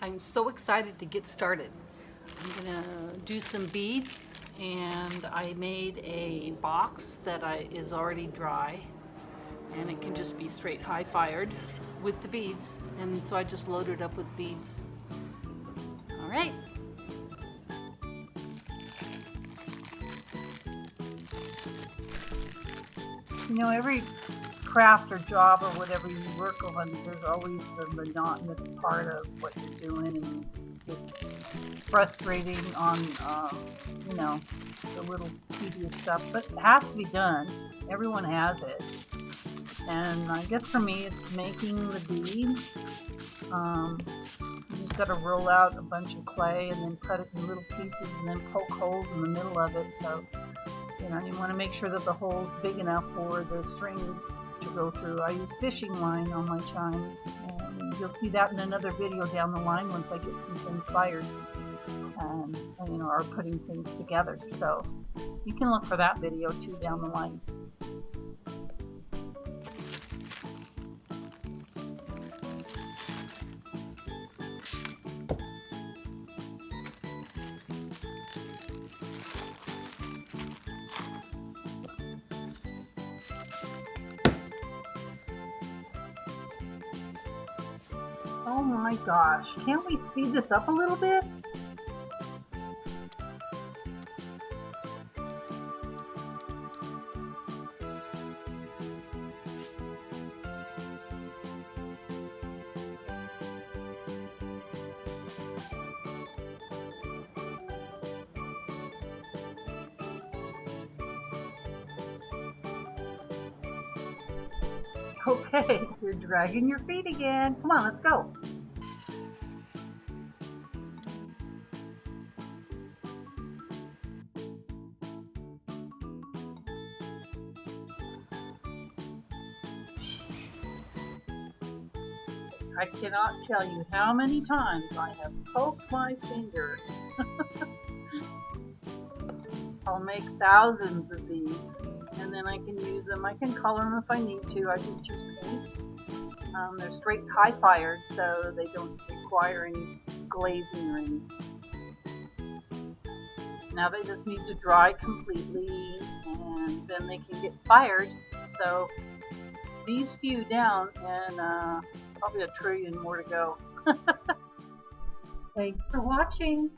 I'm so excited to get started. I'm gonna do some beads, and I made a box that is already dry, and it can just be straight high fired with the beads, and so I just loaded up with beads. All right. You know, every craft or job or whatever you work on, there's always the monotonous part of what you're doing, and it's frustrating on, you know, the little tedious stuff, but it has to be done. Everyone has it. And I guess for me, it's making the beads. You just got to roll out a bunch of clay and then cut it in little pieces and then poke holes in the middle of it. So, you know, you want to make sure that the hole's big enough for the string to go through. I use fishing line on my chimes, and you'll see that in another video down the line once I get some things fired and you know, are putting things together. So you can look for that video too down the line. Oh my gosh, can't we speed this up a little bit? Okay, you're dragging your feet again. Come on, let's go. I cannot tell you how many times I have poked my finger. I'll make thousands of these, and then I can use them. I can color them if I need to. I just use paint. They're straight high fired, so they don't require any glazing or anything. Now they just need to dry completely, and then they can get fired. So these few down, and probably a trillion more to go. Thanks for watching.